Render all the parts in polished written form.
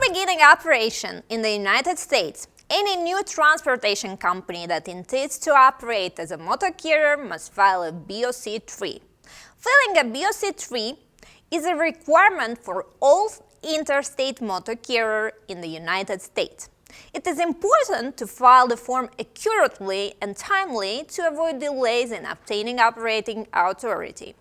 beginning operation in the United States, any new transportation company that intends to operate as a motor carrier must file a BOC-3. Filing a BOC-3 is a requirement for all interstate motor carriers in the United States. It is important to file the form accurately and timely to avoid delays in obtaining operating authority.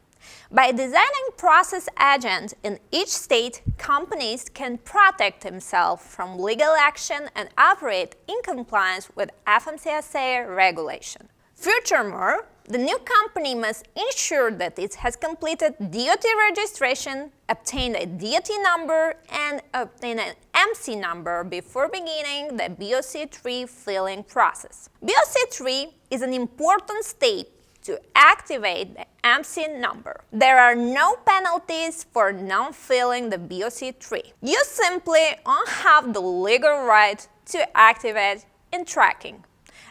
By designing process agents in each state, companies can protect themselves from legal action and operate in compliance with FMCSA regulation. Furthermore, the new company must ensure that it has completed DOT registration, obtained a DOT number, and obtained an MC number before beginning the BOC-3 filing process. BOC-3 is an important step to activate the MC number. There are no penalties for non-filing the BOC-3. You simply don't have the legal right to activate in tracking.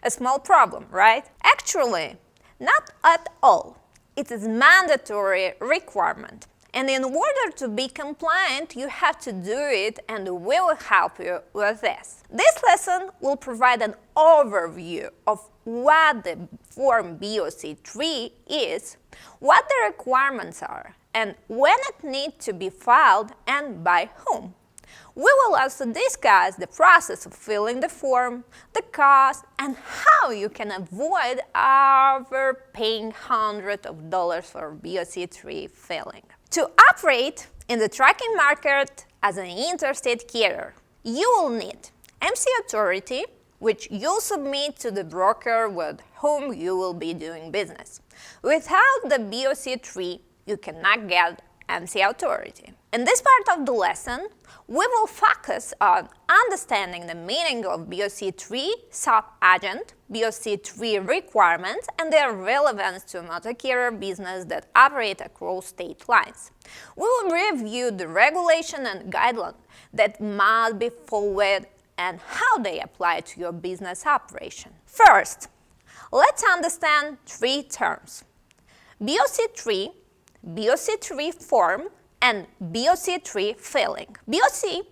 A small problem, right? Actually, not at all. It is a mandatory requirement. And in order to be compliant, you have to do it, and we will help you with this. This lesson will provide an overview of what the Form BOC-3 is, what the requirements are, and when it needs to be filed and by whom. We will also discuss the process of filling the form, the cost, and how you can avoid overpaying hundreds of dollars for BOC-3 filing. To operate in the trucking market as an interstate carrier, you will need MC authority, which you'll submit to the broker with whom you will be doing business. Without the BOC-3, you cannot get MC authority. In this part of the lesson, we will focus on understanding the meaning of BOC-3 sub-agent, BOC-3 requirements, and their relevance to motor carrier business that operate across state lines. We will review the regulation and guidelines that must be followed and how they apply to your business operation. First, let's understand three terms: BOC-3, BOC-3 form, and BOC-3 filing. BOC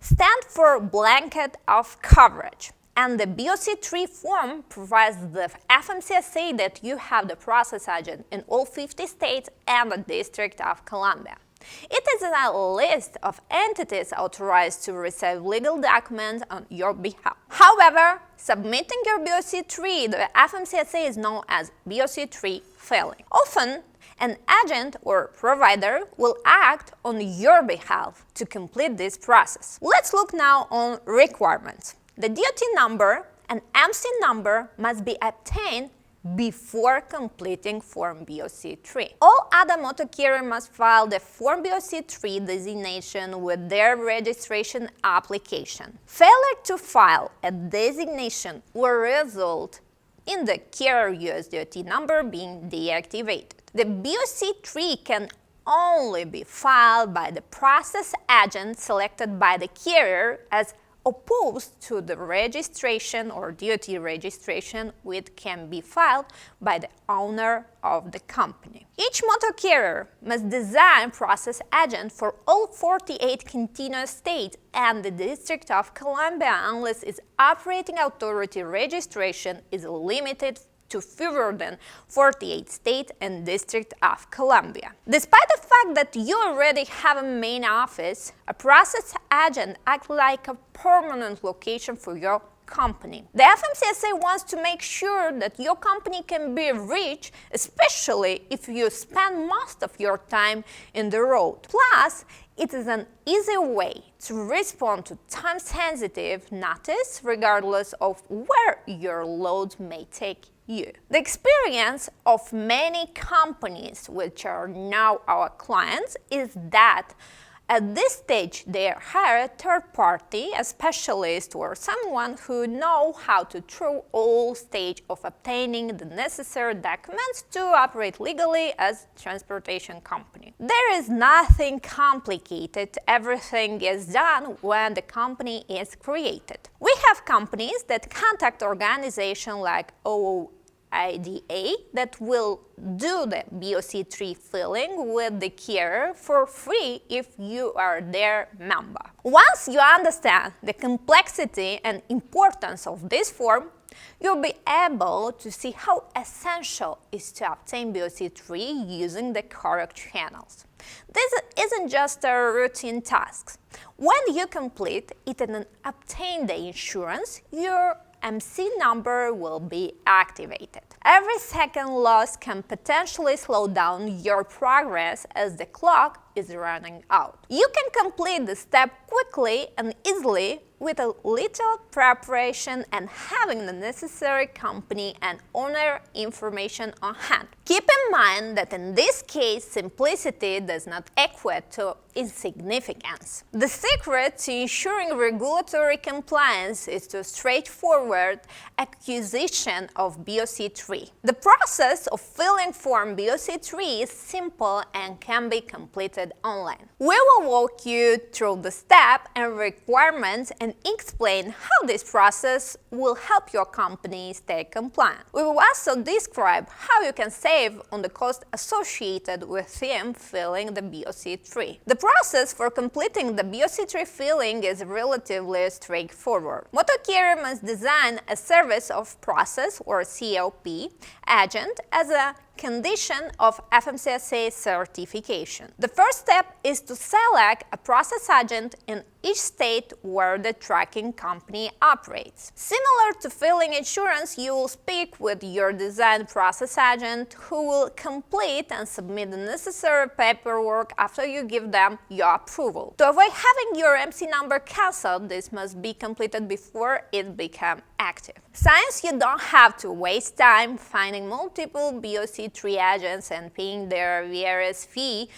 stands for blanket of coverage, and the BOC-3 form provides the FMCSA that you have the process agent in all 50 states and the District of Columbia. It is a list of entities authorized to receive legal documents on your behalf. However, submitting your BOC-3, the FMCSA is known as BOC-3 filing. Often, an agent or provider will act on your behalf to complete this process. Let's look now on requirements. The DOT number and MC number must be obtained before completing Form BOC-3. All other motor carriers must file the Form BOC-3 designation with their registration application. Failure to file a designation will result in the carrier US DOT number being deactivated. The BOC-3 can only be filed by the process agent selected by the carrier as opposed to the registration or DOT registration, which can be filed by the owner of the company. Each motor carrier must design process agent for all 48 continuous states and the District of Columbia unless its operating authority registration is limited to fewer than 48 states and District of Columbia. Despite the fact that you already have a main office, a process agent acts like a permanent location for your company. The FMCSA wants to make sure that your company can be reached, especially if you spend most of your time in the road. Plus, it is an easy way to respond to time-sensitive notice regardless of where your load may take you. The experience of many companies, which are now our clients, is that at this stage they hire a third party, a specialist or someone who knows how to through all stages of obtaining the necessary documents to operate legally as a transportation company. There is nothing complicated, everything is done when the company is created. We have companies that contact organizations like IDA that will do the BOC-3 filing with the carrier for free if you are their member. Once you understand the complexity and importance of this form, you'll be able to see how essential it is to obtain BOC-3 using the correct channels. This isn't just a routine task. When you complete it and obtain the insurance, your MC number will be activated. Every second lost can potentially slow down your progress as the clock is running out. You can complete the step quickly and easily with a little preparation and having the necessary company and owner information on hand. Keep in mind that in this case, simplicity does not equate to insignificance. The secret to ensuring regulatory compliance is to straightforward acquisition of BOC-3. The process of filling Form BOC-3 is simple and can be completed online. We will walk you through the steps and requirements and explain how this process will help your company stay compliant. We will also describe how you can save on the cost associated with filling the BOC-3. The process for completing the BOC-3 filling is relatively straightforward. Motor carrier must design a service of process or COP agent as a condition of FMCSA certification. The first step is to select a process agent in each state where the tracking company operates. Similar to filling insurance, you will speak with your design process agent who will complete and submit the necessary paperwork after you give them your approval. To avoid having your MC number cancelled, this must be completed before it becomes active. Since you don't have to waste time finding multiple BOC-3 agents and paying their various fee,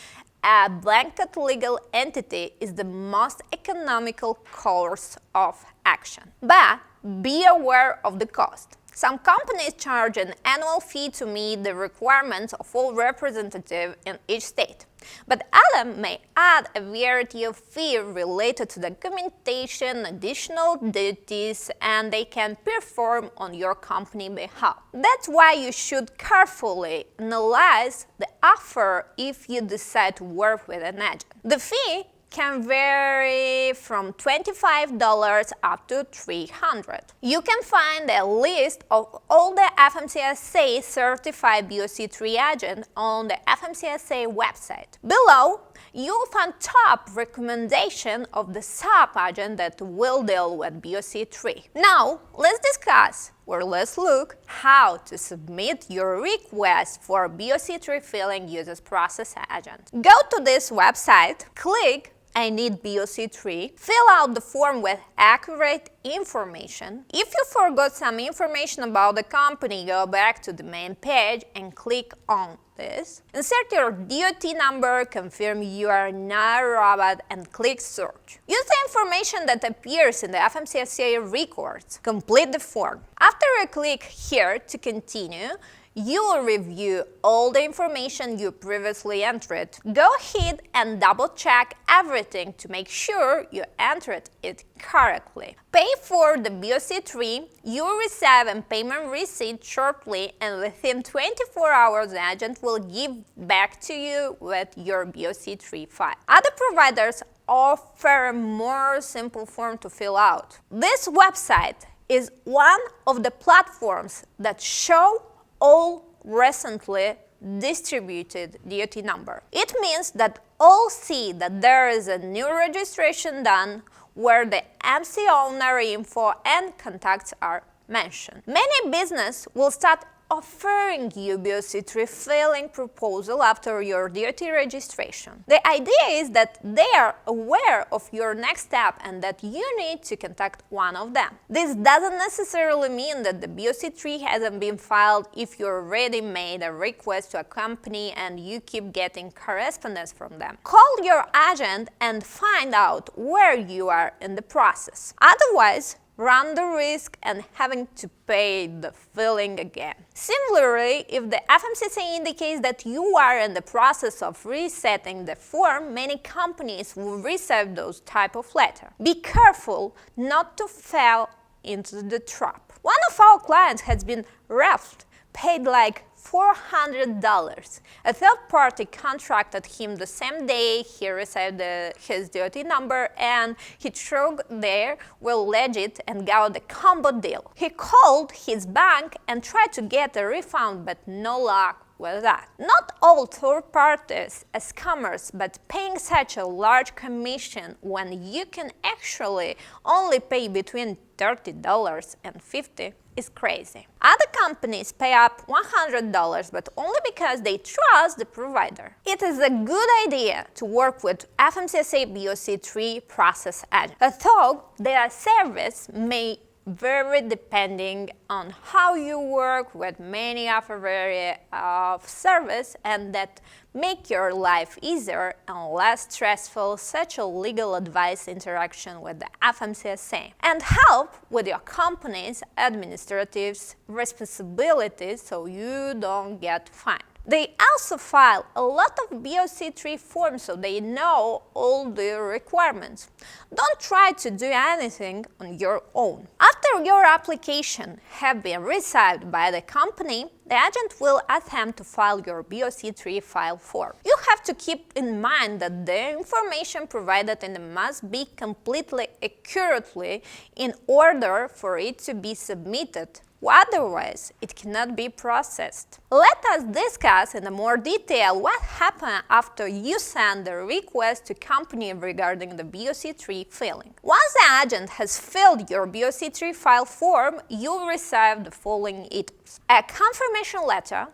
a blanket legal entity is the most economical course of action. But be aware of the cost. Some companies charge an annual fee to meet the requirements of all representatives in each state. But others may add a variety of fees related to documentation, additional duties, and they can perform on your company behalf. That's why you should carefully analyze the offer if you decide to work with an agent. The fee can vary from $25 up to $300. You can find a list of all the FMCSA certified BOC-3 agents on the FMCSA website. Below, you'll find top recommendation of the sub-agent that will deal with BOC-3. Now, let's discuss or let's look how to submit your request for BOC-3 filling uses process agent. Go to this website, click I need BOC-3, fill out the form with accurate information. If you forgot some information about the company, go back to the main page and click on this. Insert your DOT number, confirm you are not a robot, and click search. Use the information that appears in the FMCSA records. Complete the form. After you click here to continue, you will review all the information you previously entered. Go ahead and double-check everything to make sure you entered it correctly. Pay for the BOC-3. You will receive a payment receipt shortly, and within 24 hours, the agent will give back to you with your BOC-3 file. Other providers offer a more simple form to fill out. This website is one of the platforms that show all recently distributed DOT number. It means that all see that there is a new registration done where the MC owner info and contacts are mentioned. Many businesses will start offering you BOC-3 filling proposal after your DOT registration. The idea is that they are aware of your next step and that you need to contact one of them. This doesn't necessarily mean that the BOC-3 hasn't been filed if you already made a request to a company and you keep getting correspondence from them. Call your agent and find out where you are in the process. Otherwise, run the risk and having to pay the filling again. Similarly, if the FMCSA indicates that you are in the process of resetting the form, many companies will receive those type of letter. Be careful not to fall into the trap. One of our clients has been roughed, paid like $400. A third party contacted him the same day he received his DOT number, and he showed they were legit and got a combo deal. He called his bank and tried to get a refund, but no luck with that. Not all third parties are scammers, but paying such a large commission when you can actually only pay between $30 and $50 is crazy. Other companies pay up $100, but only because they trust the provider. It is a good idea to work with FMCSA BOC-3 process agent. Although their service may vary depending on how you work with many other areas of service, and that make your life easier and less stressful, such a legal advice interaction with the FMCSA, and help with your company's administrative responsibilities so you don't get fined. They also file a lot of BOC-3 forms so they know all the requirements. Don't try to do anything on your own. After your application has been received by the company, the agent will attempt to file your BOC-3 file form. You have to keep in mind that the information provided in it must be completely accurately in order for it to be submitted. Otherwise, it cannot be processed. Let us discuss in more detail what happens after you send the request to company regarding the BOC-3 filing. Once the agent has filled your BOC-3 file form, you will receive the following items: a confirmation letter,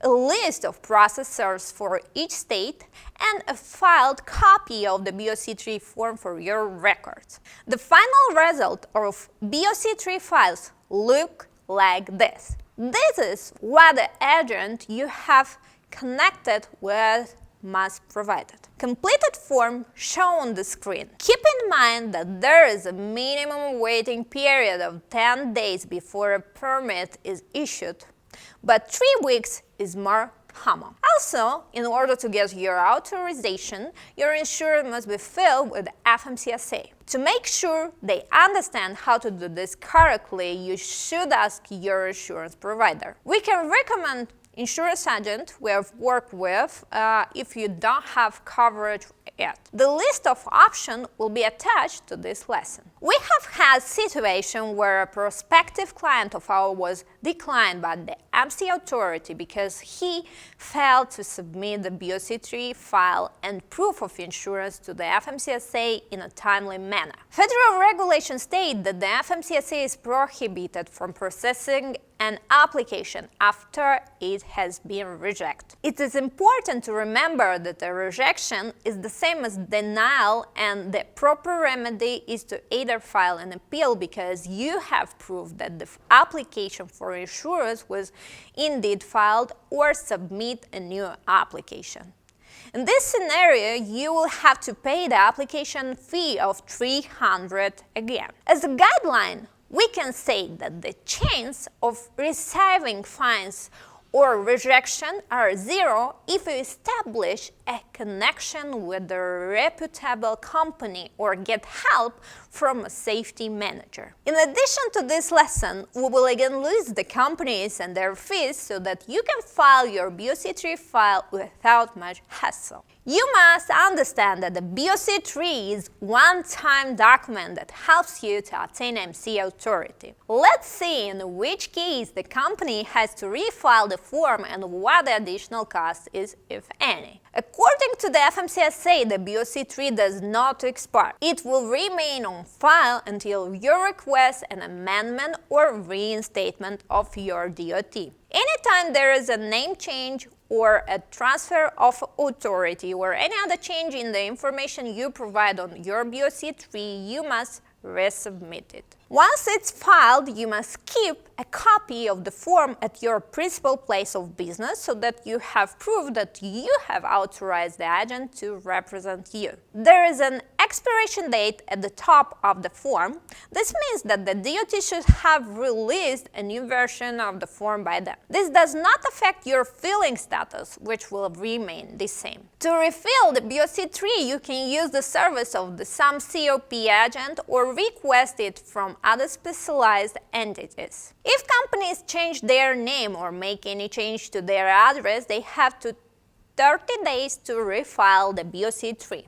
a list of processors for each state, and a filed copy of the BOC-3 form for your records. The final result of BOC-3 files look like this. This is what the agent you have connected with must provide. Completed form shown on the screen. Keep in mind that there is a minimum waiting period of 10 days before a permit is issued, but 3 weeks is more common. Also, in order to get your authorization, your insurance must be filled with FMCSA. To make sure they understand how to do this correctly, you should ask your insurance provider. We can recommend insurance agent we have worked with if you don't have coverage yet. The list of options will be attached to this lesson. We have had situations where a prospective client of ours was declined by the MC authority because he failed to submit the BOC-3 file and proof of insurance to the FMCSA in a timely manner. Federal regulations state that the FMCSA is prohibited from processing an application after it has been rejected. It is important to remember that a rejection is the same as denial, and the proper remedy is to either file an appeal because you have proved that the application for insurance was indeed filed, or submit a new application. In this scenario, you will have to pay the application fee of $300 again. As a guideline, we can say that the chance of receiving fines or rejection are zero if you establish a connection with a reputable company or get help from a safety manager. In addition to this lesson, we will again list the companies and their fees so that you can file your BOC-3 file without much hassle. You must understand that the BOC-3 is a one-time document that helps you to obtain MC authority. Let's see in which case the company has to refile the form and what the additional cost is, if any. According to the FMCSA, the BOC-3 does not expire. It will remain on file until you request an amendment or reinstatement of your DOT. Anytime there is a name change or a transfer of authority or any other change in the information you provide on your BOC-3, you must resubmit it. Once it's filed, you must keep a copy of the form at your principal place of business so that you have proof that you have authorized the agent to represent you. There is an expiration date at the top of the form, this means that the DOT should have released a new version of the form by then. This does not affect your filling status, which will remain the same. To refill the BOC-3, you can use the service of the SAM-COP agent or request it from other specialized entities. If companies change their name or make any change to their address, they have 30 days to refile the BOC-3.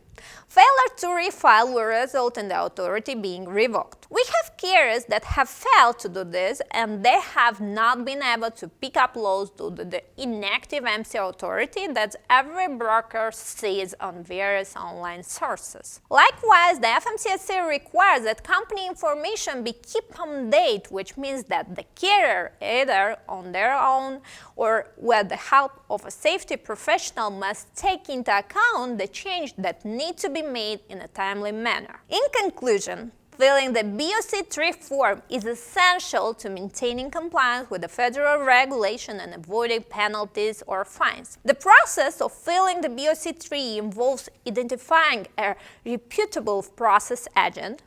Failure to refile will result in the authority being revoked. We have carriers that have failed to do this and they have not been able to pick up loads due to the inactive MC authority that every broker sees on various online sources. Likewise, the FMCSA requires that company information be kept on date, which means that the carrier, either on their own or with the help of a safety professional, must take into account the change that need to be made in a timely manner. In conclusion, filling the BOC-3 form is essential to maintaining compliance with the federal regulation and avoiding penalties or fines. The process of filling the BOC-3 involves identifying a reputable process agent,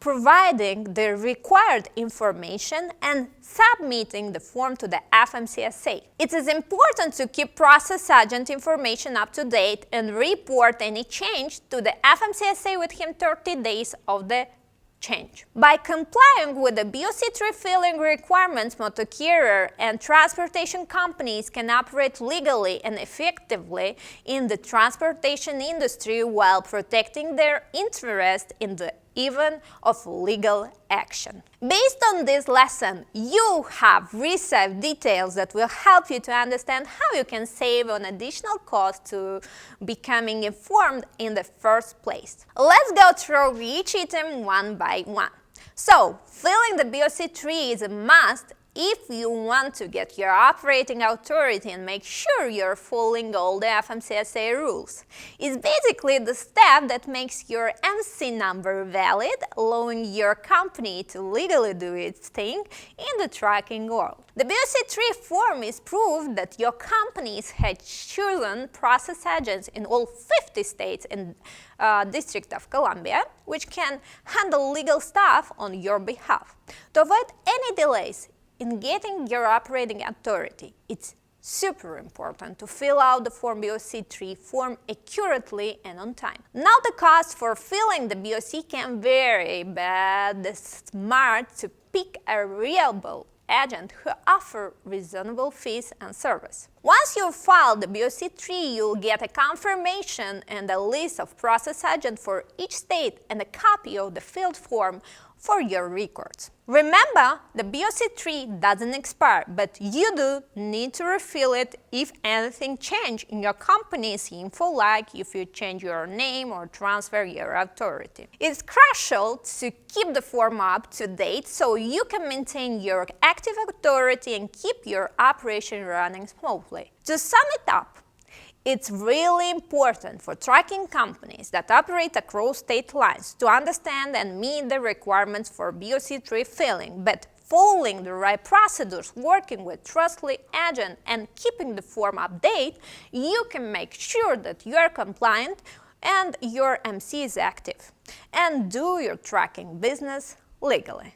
providing the required information, and submitting the form to the FMCSA. It is important to keep process agent information up to date and report any change to the FMCSA within 30 days of the change. By complying with the BOC-3 filling requirements, motor carrier and transportation companies can operate legally and effectively in the transportation industry while protecting their interest in the event of legal action. Based on this lesson, you have received details that will help you to understand how you can save on additional costs to becoming informed in the first place. Let's go through each item one by one. So, filling the BOC-3 is a must if you want to get your operating authority and make sure you're following all the FMCSA rules. It's basically the step that makes your MC number valid, allowing your company to legally do its thing in the trucking world. The BOC-3 form is proof that your companies had chosen process agents in all 50 states and District of Columbia, which can handle legal stuff on your behalf. To avoid any delays in getting your operating authority, it's super important to fill out the form BOC-3 form accurately and on time. Now the cost for filling the BOC can vary, but it's smart to pick a reliable agent who offer reasonable fees and service. Once you file the BOC-3, you'll get a confirmation and a list of process agents for each state and a copy of the filled form for your records. Remember, the BOC-3 doesn't expire, but you do need to refill it if anything changes in your company's info, like if you change your name or transfer your authority. It's crucial to keep the form up to date so you can maintain your active authority and keep your operation running smoothly. To sum it up, it's really important for trucking companies that operate across state lines to understand and meet the requirements for BOC-3 filling, but following the right procedures, working with trustworthy agents, and keeping the form updated, you can make sure that you are compliant and your MC is active, and do your trucking business legally.